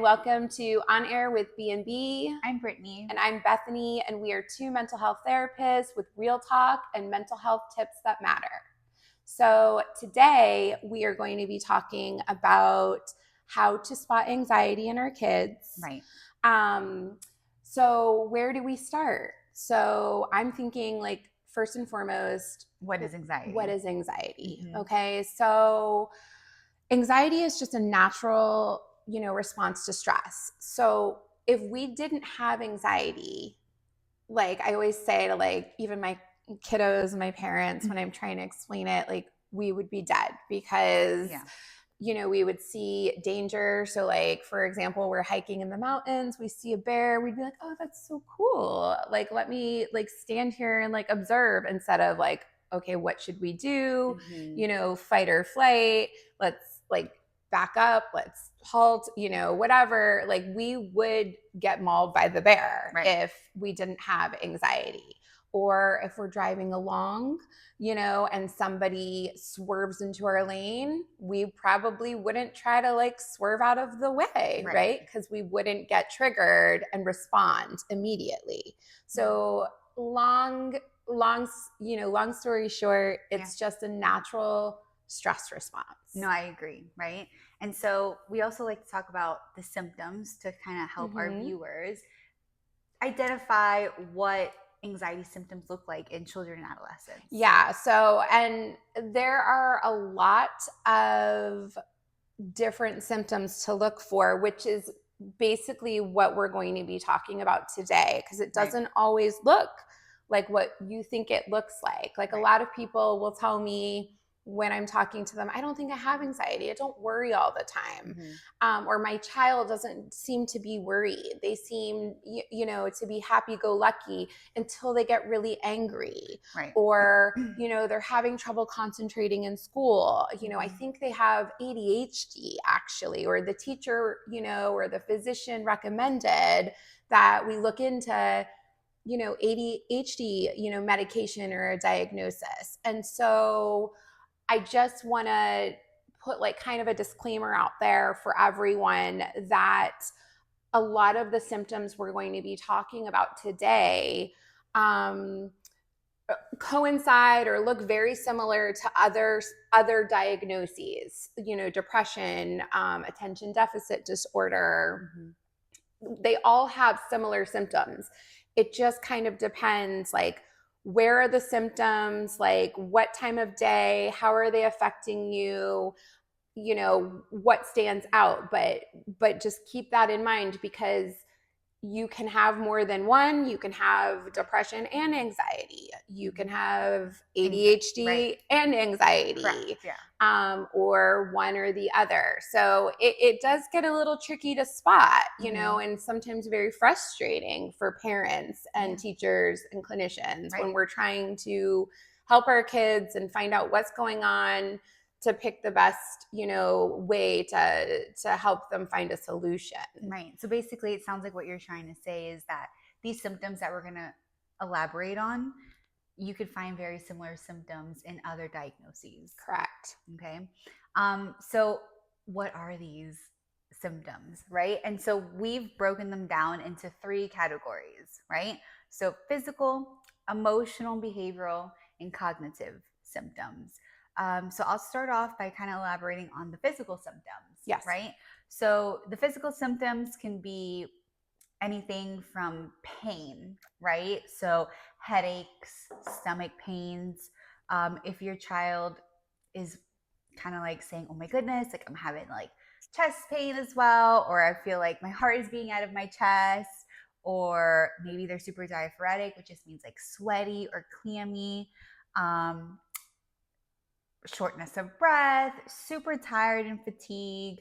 welcome to On Air with B&B. I'm Brittany. And I'm Bethany, and we are two mental health therapists with real talk and mental health tips that matter. So today we are going to be talking about how to spot anxiety in our kids. Right. So where do we start? So I'm thinking, like, first and foremost, what is anxiety? What is anxiety? Mm-hmm. Okay, so anxiety is just a natural, response to stress. So if we didn't have anxiety, like I always say to like even my kiddos, my parents, when I'm trying to explain it, like we would be dead because we would see danger. So like, for example, we're hiking in the mountains, we see a bear, we'd be like, oh, that's so cool. Like, let me like stand here and like observe instead of like, okay, what should we do? Mm-hmm. Fight or flight. Let's like back up, let's halt, whatever. Like we would get mauled by the bear if we didn't have anxiety. Or if we're driving along, and somebody swerves into our lane, we probably wouldn't try to like swerve out of the way, right? Because we wouldn't get triggered and respond immediately. So long story short, it's just a natural stress response. No, I agree, right? And so we also like to talk about the symptoms to kind of help our viewers identify what anxiety symptoms look like in children and adolescents. Yeah. So, and there are a lot of different symptoms to look for, which is basically what we're going to be talking about today, because it doesn't always look like what you think it looks like. Like a lot of people will tell me when I'm talking to them, I don't think I have anxiety. I don't worry all the time. Or my child doesn't seem to be worried. They seem, to be happy-go-lucky until they get really angry. Or, they're having trouble concentrating in school. I think they have ADHD actually, or the teacher, or the physician recommended that we look into ADHD, medication or a diagnosis. And so I just want to put like kind of a disclaimer out there for everyone that a lot of the symptoms we're going to be talking about today coincide or look very similar to other diagnoses, depression, attention deficit disorder. They all have similar symptoms. It just kind of depends, like, where are the symptoms, like what time of day, how are they affecting you, what stands out. But just keep that in mind, because you can have more than one. You can have depression and anxiety. You can have ADHD and anxiety, or one or the other. So it does get a little tricky to spot, and sometimes very frustrating for parents and teachers and clinicians when we're trying to help our kids and find out what's going on to pick the best, way to help them find a solution. Right. So basically it sounds like what you're trying to say is that these symptoms that we're going to elaborate on, you could find very similar symptoms in other diagnoses. Correct. Okay. So what are these symptoms, right? And so we've broken them down into 3 categories, right? So physical, emotional, behavioral, and cognitive symptoms. So I'll start off by kind of elaborating on the physical symptoms. Yes. Right. So the physical symptoms can be anything from pain, right? So headaches, stomach pains. If your child is kind of like saying, oh my goodness, like I'm having like chest pain as well, or I feel like my heart is being out of my chest, or maybe they're super diaphoretic, which just means like sweaty or clammy. Shortness of breath, super tired and fatigued,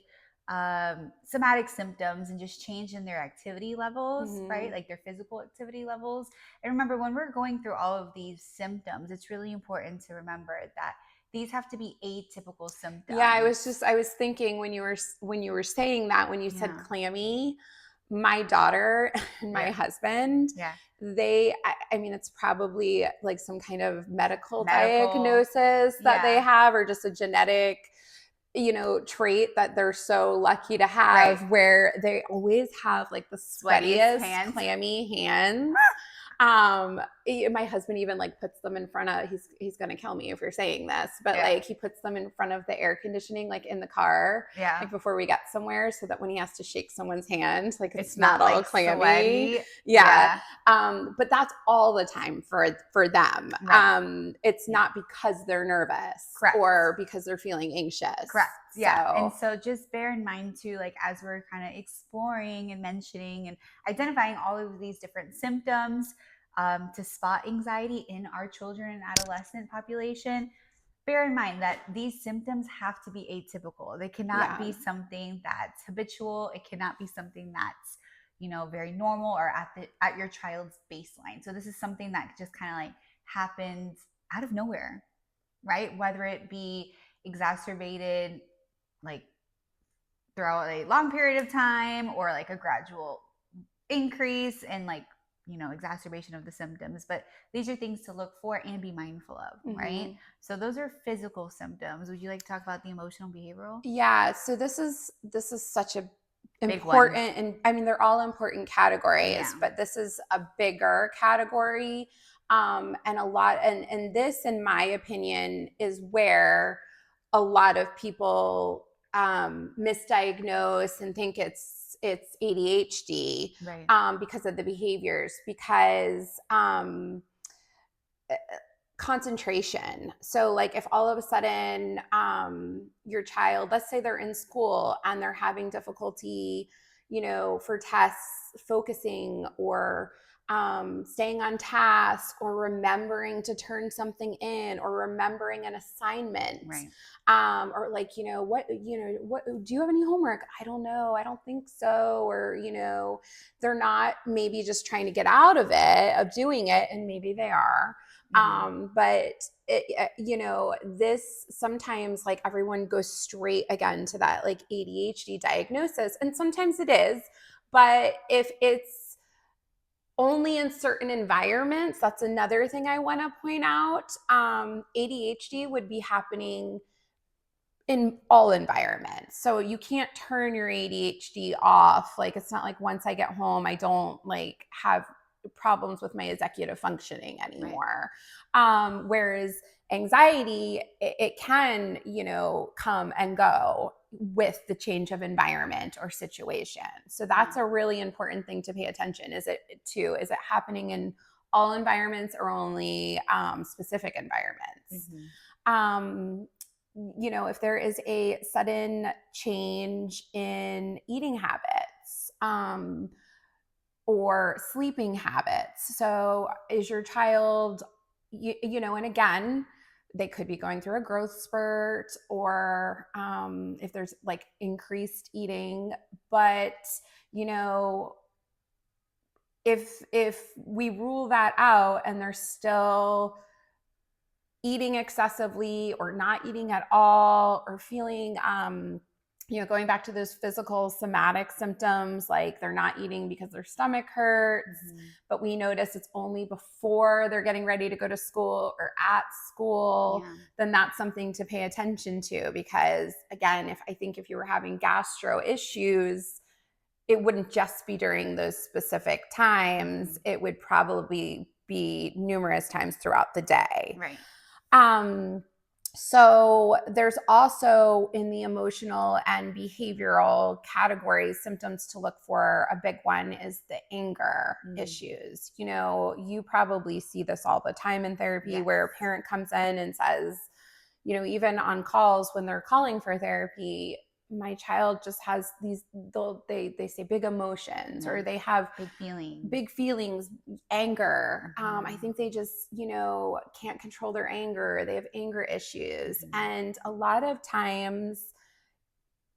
somatic symptoms, and just change in their activity levels, right? Like their physical activity levels. And remember, when we're going through all of these symptoms, it's really important to remember that these have to be atypical symptoms. Yeah, I was thinking when you were saying that, when you said clammy, my daughter and my husband, it's probably like some kind of medical diagnosis that they have, or just a genetic trait that they're so lucky to have, Right. where they always have like the Sweatiest sweatiest, hands. clammy hands. My husband even like puts them in front of, he's gonna kill me if you're saying this, but Yeah. like he puts them in front of the air conditioning, like in the car, Yeah. like before we get somewhere, so that when he has to shake someone's hand, like it's not all like clammy. sweaty. Yeah. But that's all the time for them. Right. It's not because they're nervous. Correct. Or because they're feeling anxious. Correct. Yeah. So, And so just bear in mind too, like as we're kind of exploring and mentioning and identifying all of these different symptoms, to spot anxiety in our children and adolescent population, bear in mind that these symptoms have to be atypical. They cannot be something that's habitual. It cannot be something that's, very normal or at your child's baseline. So this is something that just kind of like happened out of nowhere, right? Whether it be exacerbated like throughout a long period of time or like a gradual increase in like exacerbation of the symptoms, but these are things to look for and be mindful of, right? So those are physical symptoms. Would you like to talk about the emotional behavioral? Yeah, so this is such a important, and I mean they're all important categories, but this is a bigger category, and a lot, and this, in my opinion, is where a lot of people misdiagnose and think it's ADHD, right. Because of the behaviors, because concentration. So like if all of a sudden your child, let's say they're in school and they're having difficulty, for tests, focusing, or staying on task, or remembering to turn something in, or remembering an assignment, Right. Or like, what do you have any homework? I don't know, I don't think so. Or they're not maybe just trying to get out of it, of doing it, and maybe they are. But this sometimes, like, everyone goes straight again to that like ADHD diagnosis, and sometimes it is, but if it's only in certain environments, that's another thing I want to point out. ADHD would be happening in all environments. So you can't turn your ADHD off. Like, it's not like once I get home, I don't like have problems with my executive functioning anymore. Right. Whereas anxiety, it can, come and go with the change of environment or situation. So that's a really important thing to pay attention. Is it happening in all environments or only specific environments? If there is a sudden change in eating habits, or sleeping habits. So is your child, and again, they could be going through a growth spurt, or if there's like increased eating, but if we rule that out and they're still eating excessively or not eating at all, or feeling going back to those physical somatic symptoms, like they're not eating because their stomach hurts, but we notice it's only before they're getting ready to go to school or at school, then that's something to pay attention to. Because again, if you were having gastro issues, it wouldn't just be during those specific times. It would probably be numerous times throughout the day. Right. So there's also, in the emotional and behavioral categories, symptoms to look for. A big one is the anger issues. You probably see this all the time in therapy, where a parent comes in and says, even on calls when they're calling for therapy, my child just has these, they say big emotions, or they have big feelings, anger. I think they just, can't control their anger. They have anger issues. And a lot of times,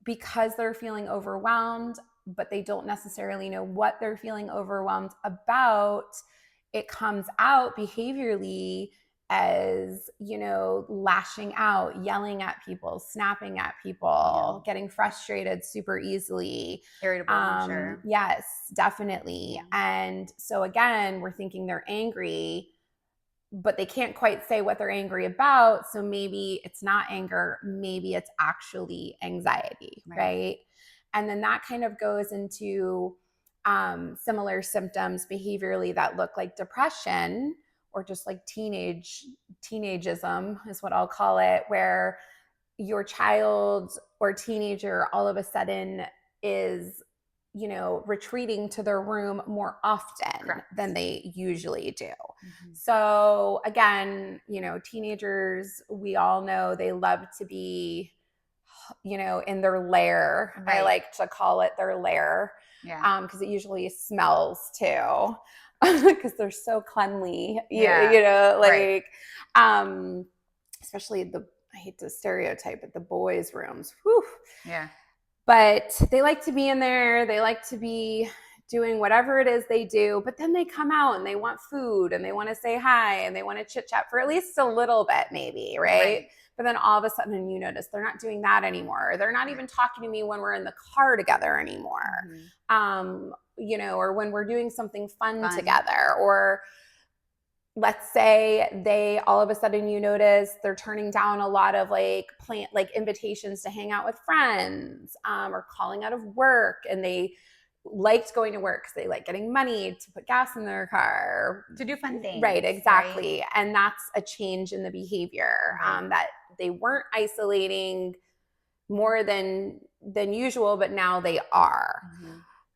because they're feeling overwhelmed, but they don't necessarily know what they're feeling overwhelmed about, it comes out behaviorally as, lashing out, yelling at people, snapping at people, getting frustrated super easily. Irritable, I'm sure. Yes, definitely. And so again, we're thinking they're angry, but they can't quite say what they're angry about. So maybe it's not anger, maybe it's actually anxiety, right? And then that kind of goes into similar symptoms behaviorally that look like depression, or just like teenageism is what I'll call it, where your child or teenager all of a sudden is, you know, retreating to their room more often than they usually do. So again, you know, teenagers, we all know they love to be, you know, in their lair. I like to call it their lair. Because it usually smells too, because they're so cleanly, you know, like, especially I hate to stereotype, but the boys' rooms. Whew. But they like to be in there. They like to be doing whatever it is they do. But then they come out and they want food and they want to say hi and they want to chit chat for at least a little bit, maybe, right? But then all of a sudden you notice they're not doing that anymore. They're not even talking to me when we're in the car together anymore. You know, or when we're doing something fun together, or let's say they all of a sudden you notice they're turning down a lot of like invitations to hang out with friends, or calling out of work, and they liked going to work because they like getting money to put gas in their car, to do fun things. Right, exactly. And that's a change in the behavior, that they weren't isolating more than usual, but now they are.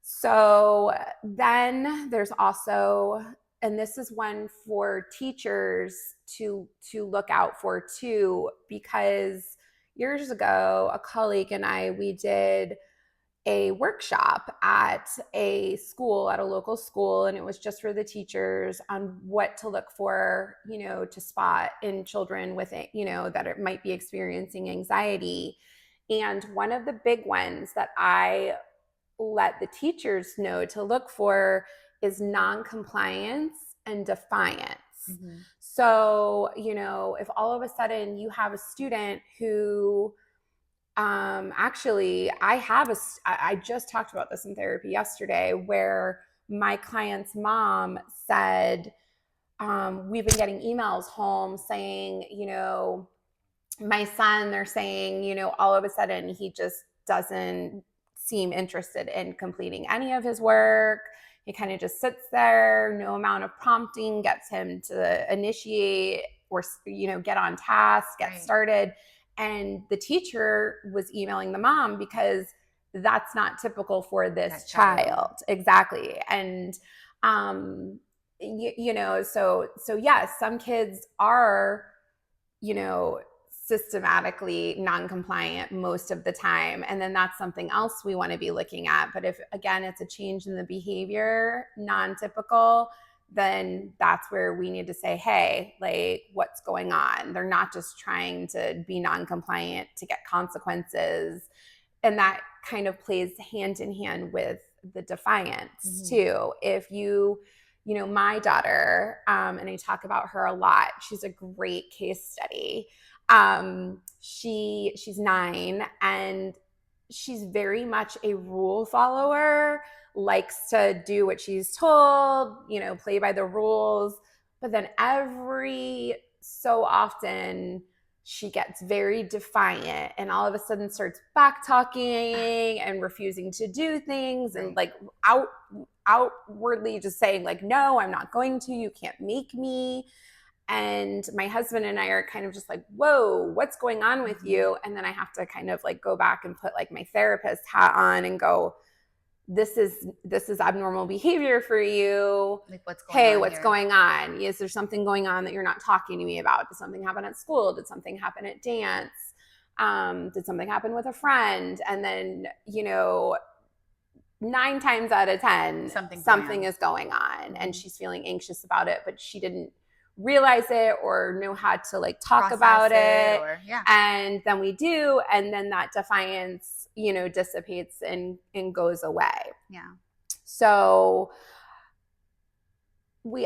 So then there's also, and this is one for teachers to look out for too, because years ago, a colleague and I, we did a workshop at a school, at a local school, and it was just for the teachers on what to look for, you know, to spot in children with it, you know, that it might be experiencing anxiety. And one of the big ones that I let the teachers know to look for is non-compliance and defiance. So, you know, if all of a sudden you have a student who, actually, I just talked about this in therapy yesterday, where my client's mom said, we've been getting emails home saying, you know, my son, they're saying, you know, all of a sudden he just doesn't seem interested in completing any of his work. He kind of just sits there. No amount of prompting gets him to initiate or, you know, get on task, get started. And the teacher was emailing the mom because that's not typical for this child. Exactly. And, you know, so yes, some kids are, you know, systematically non-compliant most of the time. And then that's something else we want to be looking at. But if, again, it's a change in the behavior, non-typical, then that's where we need to say, hey, like, what's going on? They're not just trying to be non-compliant to get consequences. And that kind of plays hand in hand with the defiance too. If you know, my daughter, and I talk about her a lot, she's a great case study. She's 9 and she's very much a rule follower, likes to do what she's told, you know, play by the rules. But then every so often she gets very defiant and all of a sudden starts back talking and refusing to do things and like outwardly just saying like, no, I'm not going to, you can't make me. And my husband and I are kind of just like, whoa, what's going on with you? And then I have to kind of like go back and put like my therapist hat on and go, this is abnormal behavior for you. Like, what's going on? Hey, what's going on? Is there something going on that you're not talking to me about? Did something happen at school? Did something happen at dance? Did something happen with a friend? And then, you know, 9 times out of 10, something is going on and she's feeling anxious about it, but she didn't realize it or know how to like talk about it. And then we do, and then that defiance, you know, dissipates and goes away. So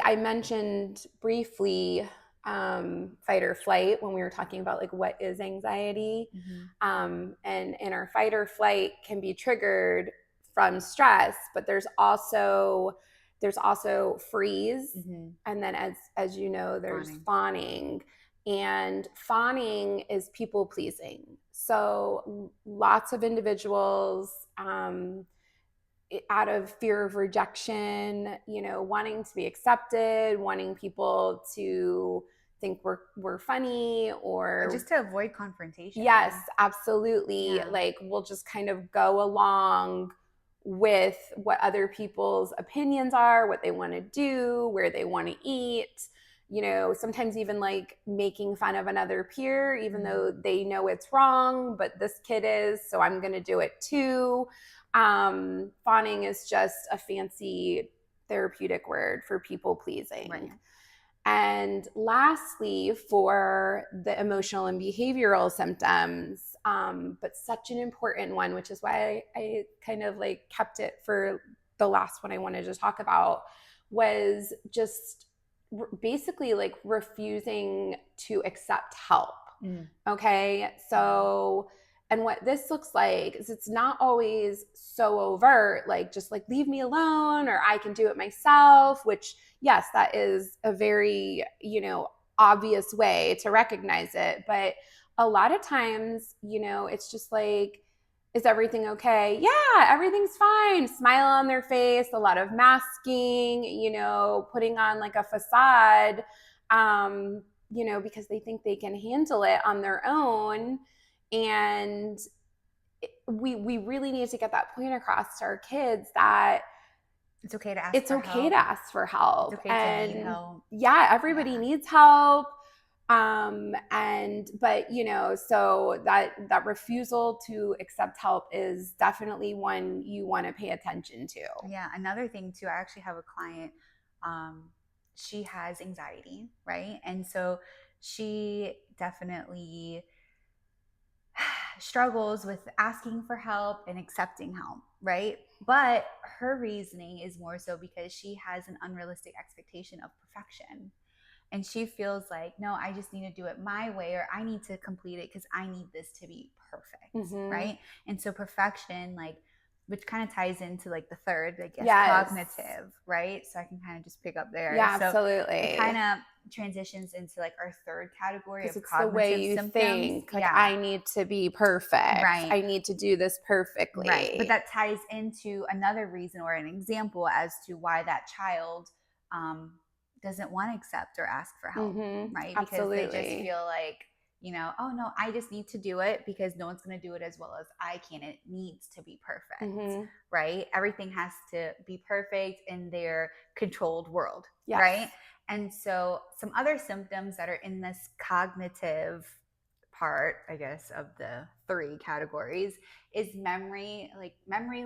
I mentioned briefly fight or flight when we were talking about like what is anxiety. And in our fight or flight can be triggered from stress, but there's also There's also freeze. Mm-hmm. And then as you know, there's Fawning. fawning. And fawning is people pleasing. So lots of individuals, out of fear of rejection, wanting to be accepted, wanting people to think we're funny, or just to avoid confrontation. Yes, absolutely. Yeah. Like we'll just kind of go along with what other people's opinions are, what they want to do, where they want to eat. Sometimes even like making fun of another peer, even though they know it's wrong, but this kid is, so I'm going to do it too. Fawning is just a fancy therapeutic word for people pleasing. Right. And lastly, for the emotional and behavioral symptoms, but such an important one, which is why I kind of like kept it for the last one I wanted to talk about, was just basically like refusing to accept help. Okay. So, and what this looks like is it's not always so overt, like just like leave me alone or I can do it myself, which, yes, that is a very, obvious way to recognize it. But a lot of times, it's just like, is everything okay? Yeah, everything's fine. Smile on their face, a lot of masking, putting on like a facade, because they think they can handle it on their own. And we really need to get that point across to our kids that it's okay to ask it's for okay help. to ask for help. It's okay and to need help. Yeah, everybody needs help. But so that refusal to accept help is definitely one you want to pay attention to. Yeah. Another thing too, I actually have a client, she has anxiety, right? And so she definitely struggles with asking for help and accepting help, right? But her reasoning is more so because she has an unrealistic expectation of perfection. And she feels like, no, I just need to do it my way, or I need to complete it because I need this to be perfect, right? And so perfection, like, which kind of ties into like the third, I guess, cognitive, right? So I can kind of just pick up there. Yeah, so absolutely. It kind of transitions into like our third category of it's cognitive the way you symptoms. think. Like, I need to be perfect. Right. I need to do this perfectly. Right. But that ties into another reason or an example as to why that child doesn't want to accept or ask for help, right? Because Absolutely. they just feel like, oh no, I just need to do it because no one's going to do it as well as I can. It needs to be perfect, right? Everything has to be perfect in their controlled world, right? And so some other symptoms that are in this cognitive part, I guess, of the three categories is memory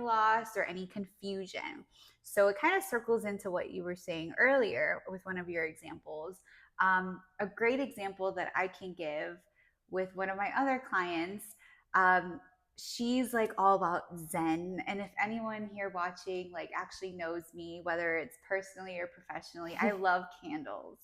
loss or any confusion. So it kind of circles into what you were saying earlier with one of your examples. A great example that I can give with one of my other clients, she's like all about Zen. And if anyone here watching like actually knows me, whether it's personally or professionally, I love candles.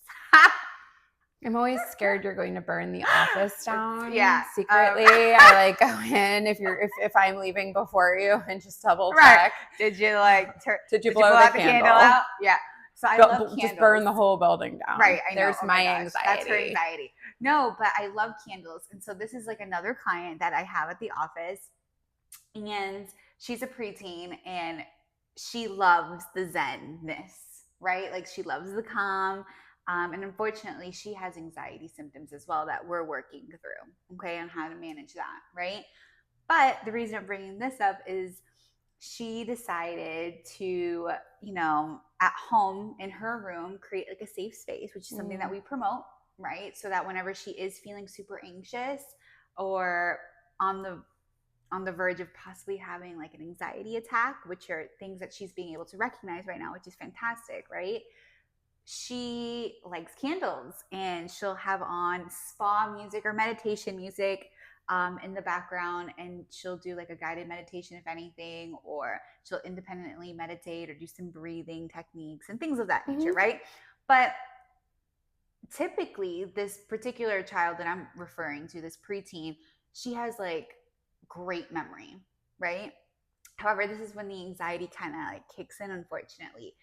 I'm always scared you're going to burn the office down. Yeah. Secretly, I like go in if I'm leaving before you and just double check. Right. Did you like? Did you blow the candle out? Yeah. So I love candles. Just burn the whole building down. Right. I know. There's my anxiety. That's her anxiety. No, but I love candles, and so this is like another client that I have at the office, and she's a preteen, and she loves the Zen-ness, right? Like she loves the calm. And unfortunately, she has anxiety symptoms as well that we're working through, okay, on how to manage that, right? But the reason I'm bringing this up is she decided to, at home in her room, create like a safe space, which is something that we promote, right? So that whenever she is feeling super anxious or on the verge of possibly having like an anxiety attack, which are things that she's being able to recognize right now, which is fantastic, right? She likes candles and she'll have on spa music or meditation music in the background, and she'll do like a guided meditation if anything, or she'll independently meditate or do some breathing techniques and things of that nature, right? But typically this particular child that I'm referring to, this preteen, she has like great memory, right? However, this is when the anxiety kind of like kicks in, unfortunately.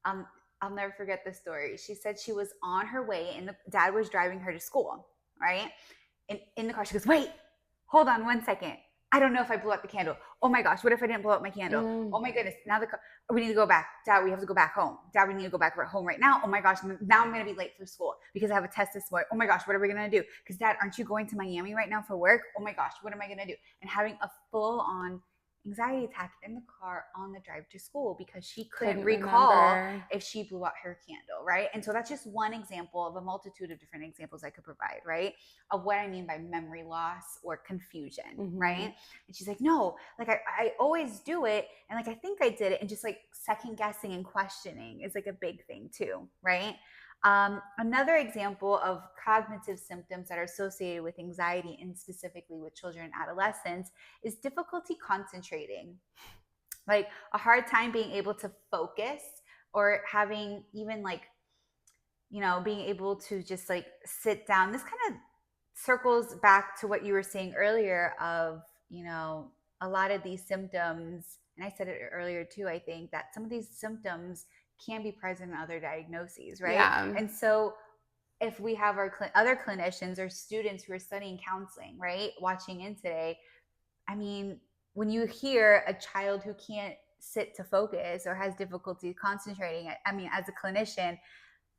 I'll never forget this story. She said she was on her way and the dad was driving her to school, right? And in the car, she goes, wait, hold on 1 second. I don't know if I blew out the candle. Oh my gosh, what if I didn't blow out my candle? Oh my goodness, now we need to go back. Dad, we have to go back home. Dad, we need to go back home right now. Oh my gosh, now I'm going to be late for school because I have a test this morning. Oh my gosh, what are we going to do? Because Dad, aren't you going to Miami right now for work? Oh my gosh, what am I going to do? And having a full on anxiety attack in the car on the drive to school because she couldn't recall remember. if she blew out her candle, right? And so that's just one example of a multitude of different examples I could provide, right? Of what I mean by memory loss or confusion, right? And she's like, no, like I always do it. And like, I think I did it. And just like second guessing and questioning is like a big thing too, right? Another example of cognitive symptoms that are associated with anxiety and specifically with children and adolescents is difficulty concentrating, like a hard time being able to focus or having even like, being able to just like sit down. This kind of circles back to what you were saying earlier of, a lot of these symptoms, and I said it earlier too, I think that some of these symptoms can be present in other diagnoses, right? Yeah. And so if we have our other clinicians or students who are studying counseling, right, watching in today, I mean, when you hear a child who can't sit to focus or has difficulty concentrating, I mean, as a clinician,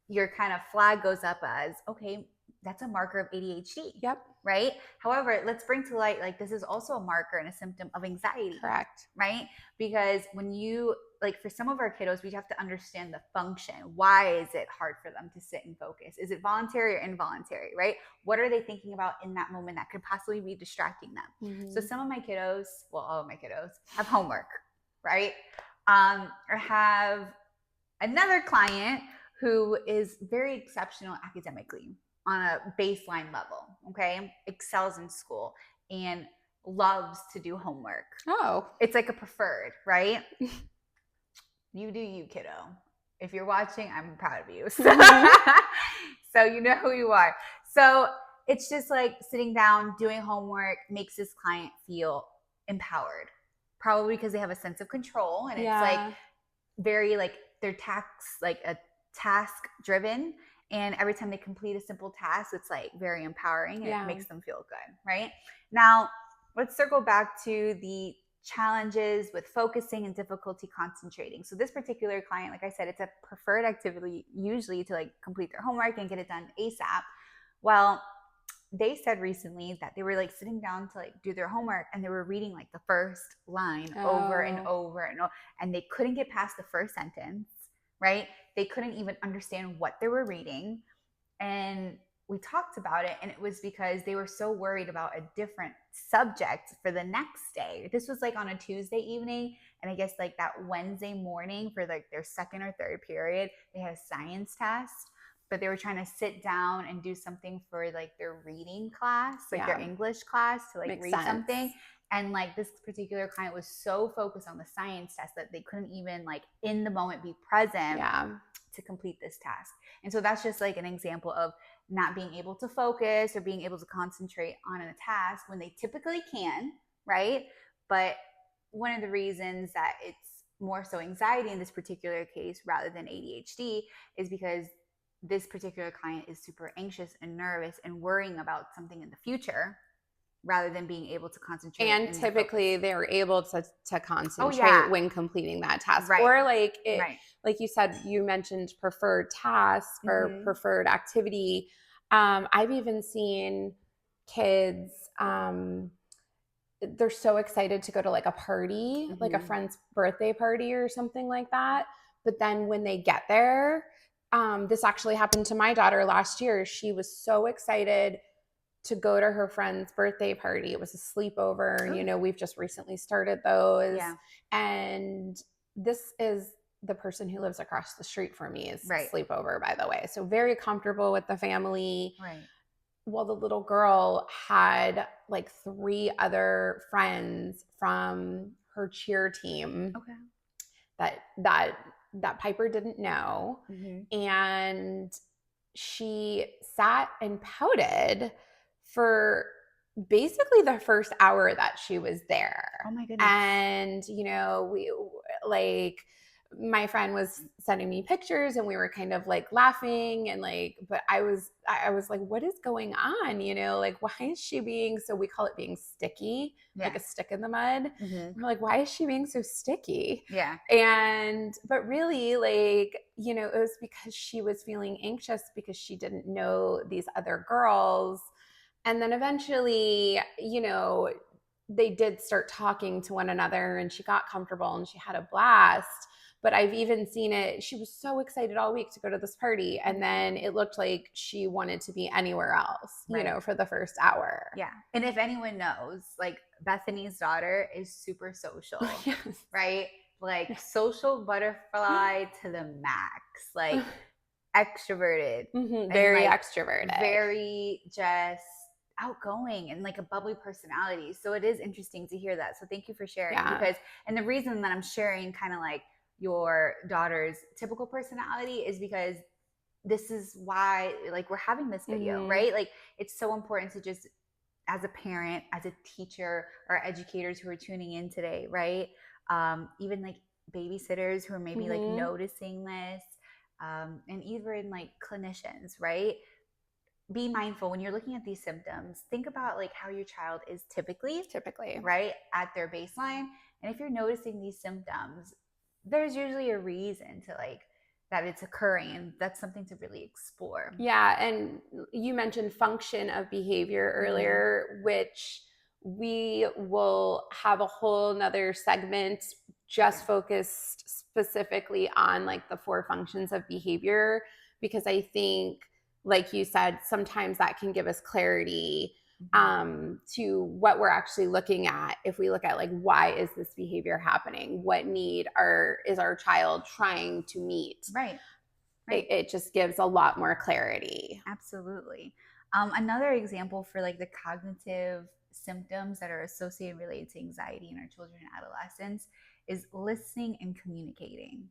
your kind of flag goes up as, okay, that's a marker of ADHD. Yep. Right? However, let's bring to light, like, this is also a marker and a symptom of anxiety. Correct. Right? Because when you, like, for some of our kiddos, we have to understand the function. Why is it hard for them to sit and focus? Is it voluntary or involuntary? Right? What are they thinking about in that moment that could possibly be distracting them? So some of my kiddos, well, all of my kiddos have homework, right? Or have another client who is very exceptional academically on a baseline level, okay? Excels in school and loves to do homework. Oh. It's like a preferred, right? You do you, kiddo. If you're watching, I'm proud of you. So you know who you are. So it's just like sitting down, doing homework makes this client feel empowered. Probably because they have a sense of control and it's like very like they're task driven. And every time they complete a simple task, it's like very empowering and it makes them feel good, right? Now, let's circle back to the challenges with focusing and difficulty concentrating. So this particular client, like I said, it's a preferred activity usually to like complete their homework and get it done ASAP. Well, they said recently that they were like sitting down to like do their homework and they were reading like the first line over and over and over, and they couldn't get past the first sentence, right? They couldn't even understand what they were reading. And we talked about it, and it was because they were so worried about a different subject for the next day. This was like on a Tuesday evening, and I guess like that Wednesday morning for like their second or third period, they had a science test, but they were trying to sit down and do something for like their reading class, like their English class, to like read something. And like this particular client was so focused on the science test that they couldn't even like in the moment be present to complete this task. And so that's just like an example of not being able to focus or being able to concentrate on a task when they typically can, right? But one of the reasons that it's more so anxiety in this particular case rather than ADHD is because this particular client is super anxious and nervous and worrying about something in the future rather than being able to concentrate. And typically they're able to concentrate when completing that task. Right. Or like like you said, you mentioned preferred task or preferred activity. I've even seen kids, they're so excited to go to like a party, like a friend's birthday party or something like that. But then when they get there, this actually happened to my daughter last year. She was so excited to go to her friend's birthday party. It was a sleepover. You know, we've just recently started those. Yeah. And this is the person who lives across the street from me is sleepover, by the way. So very comfortable with the family. Right. Well, the little girl had like 3 other friends from her cheer team that Piper didn't know. And she sat and pouted for basically the first hour that she was there. Oh my goodness. And, you know, we like my friend was sending me pictures and we were kind of like laughing and like, but I was like, what is going on? You know, like, why is she being so, we call it being sticky, like a stick in the mud. Mhm. We're like, why is she being so sticky? Yeah. But really, like, you know, it was because she was feeling anxious because she didn't know these other girls. And then eventually, you know, they did start talking to one another and she got comfortable and she had a blast. But I've even seen it. She was so excited all week to go to this party. And then it looked like she wanted to be anywhere else, you know, for the first hour. Yeah. And if anyone knows, like Bethany's daughter is super social, Yes. right? Like social butterfly to the max, like extroverted, Very like, extroverted. very just outgoing and like a bubbly personality. So it is interesting to hear that. So thank you for sharing because, and the reason that I'm sharing kind of like your daughter's typical personality is because this is why like we're having this video, right? Like it's so important to just, as a parent, as a teacher, or educators who are tuning in today, right? Even like babysitters who are maybe like noticing this, and even like clinicians, right? Be mindful when you're looking at these symptoms. Think about like how your child is typically, right, at their baseline. And if you're noticing these symptoms, there's usually a reason to like that it's occurring. That's something to really explore. Yeah. And you mentioned function of behavior earlier, which we will have a whole nother segment just focused specifically on like the 4 functions of behavior, because I think, like you said, sometimes that can give us clarity to what we're actually looking at. If we look at like, why is this behavior happening? What need is our child trying to meet? Right. It just gives a lot more clarity. Absolutely. Another example for like the cognitive symptoms that are associated related to anxiety in our children and adolescents is listening and communicating,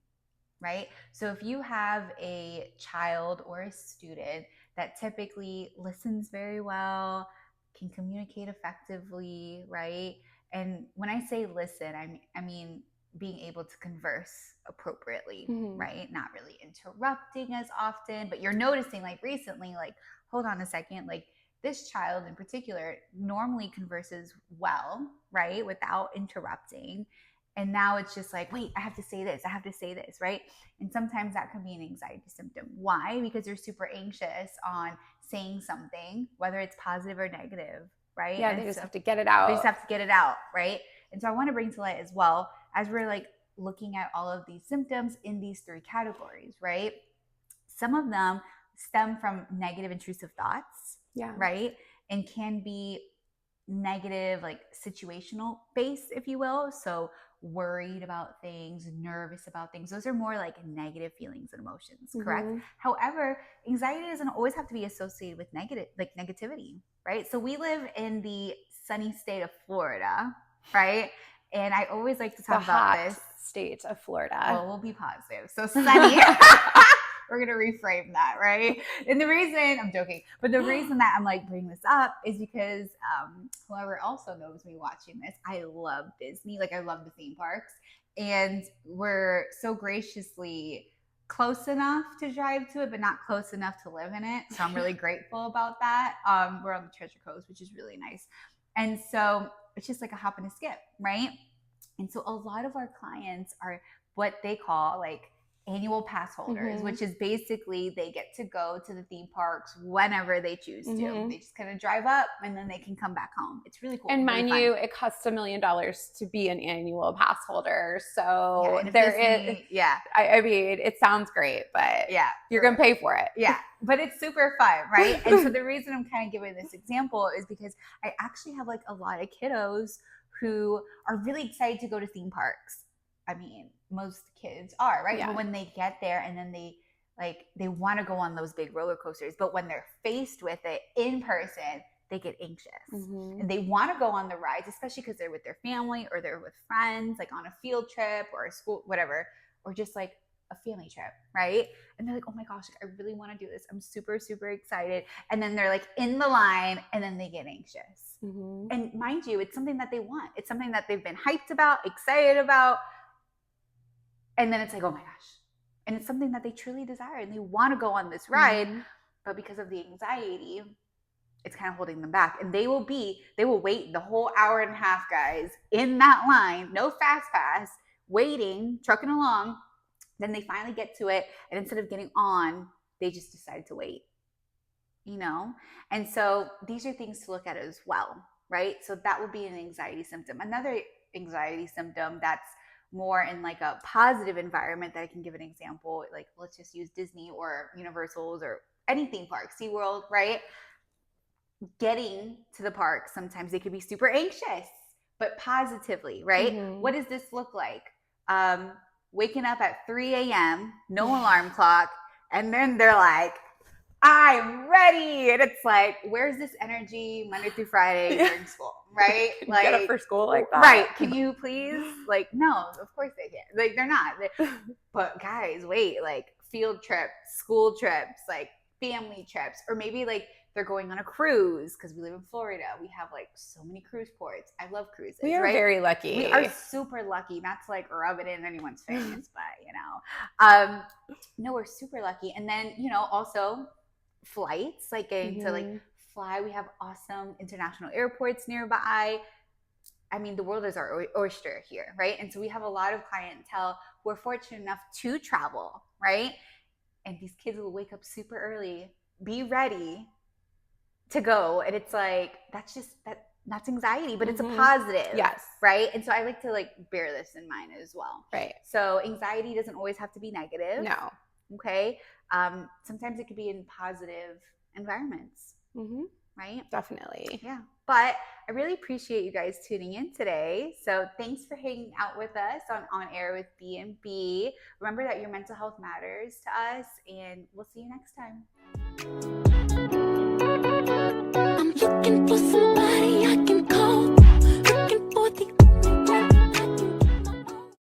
right? So if you have a child or a student that typically listens very well, can communicate effectively, right? And when I say listen, I mean being able to converse appropriately, right? Not really interrupting as often, but you're noticing like recently, like, hold on a second, like this child in particular normally converses well, right? Without interrupting. And now it's just like, wait, I have to say this, right? And sometimes that can be an anxiety symptom. Why? Because you're super anxious on saying something, whether it's positive or negative, right? Yeah, they just have to get it out. They just have to get it out, right? And so I want to bring to light as well, as we're like looking at all of these symptoms in these 3 categories, right? Some of them stem from negative intrusive thoughts, right? And can be negative, like situational based, if you will. So worried about things, nervous about things. Those are more like negative feelings and emotions, correct? However, anxiety doesn't always have to be associated with negativity, right? So we live in the sunny state of Florida, right? And I always like to talk about this state of Florida. Well, we'll be positive. So sunny. We're going to reframe that, right? And the reason, I'm joking, but the reason that I'm like bringing this up is because whoever also knows me watching this, I love Disney. Like I love the theme parks. And we're so graciously close enough to drive to it, but not close enough to live in it. So I'm really grateful about that. We're on the Treasure Coast, which is really nice. And so it's just like a hop and a skip, right? And so a lot of our clients are what they call like annual pass holders, which is basically they get to go to the theme parks whenever they choose to. They just kind of drive up and then they can come back home. It's really cool. And mind you, it costs $1 million to be an annual pass holder. So there is, I mean, it sounds great, but you're going to pay for it. Yeah, but it's super fun, right? And so the reason I'm kind of giving this example is because I actually have like a lot of kiddos who are really excited to go to theme parks. I mean, most kids are, right? But when they get there and then they want to go on those big roller coasters, but when they're faced with it in person, they get anxious and they want to go on the rides, especially because they're with their family or they're with friends, like on a field trip or a school, whatever, or just like a family trip, right? And they're like, oh my gosh, I really want to do this. I'm super, super excited. And then they're like in the line and then they get anxious. And mind you, it's something that they want. It's something that they've been hyped about, excited about. And then it's like, oh my gosh. And it's something that they truly desire and they want to go on this ride, but because of the anxiety, it's kind of holding them back. And they will wait the whole hour and a half, guys, in that line, no fast pass, waiting, trucking along. Then they finally get to it. And instead of getting on, they just decide to wait, And so these are things to look at as well, right? So that would be an anxiety symptom. Another anxiety symptom that's more in like a positive environment that I can give an example, like let's just use Disney or Universal's or any theme park, SeaWorld, right? Getting to the park, sometimes they could be super anxious, but positively, right? Mm-hmm. What does this look like? Waking up at 3 a.m., no alarm clock, and then they're like, I'm ready. And it's like, where's this energy Monday through Friday during school, right? Like, get up for school like that. Right. Can you please? Like, no, of course they can. Like, they're not. But guys, wait, like field trips, school trips, like family trips, or maybe like they're going on a cruise because we live in Florida. We have like so many cruise ports. I love cruises. We are very lucky. We are super lucky. Not to like rub it in anyone's face, but no, we're super lucky. And then, also flights, like getting to like fly. We have awesome international airports nearby. I mean, the world is our oyster here, right? And so we have a lot of clientele who are fortunate enough to travel, right? And these kids will wake up super early, be ready to go. And it's like, that's anxiety, but it's a positive. Yes. Right. And so I like to like bear this in mind as well. Right. So anxiety doesn't always have to be negative. No. Okay. Sometimes it could be in positive environments. Right. Definitely. Yeah. But I really appreciate you guys tuning in today. So thanks for hanging out with us on Air with B&B. Remember that your mental health matters to us, and we'll see you next time. I'm looking for some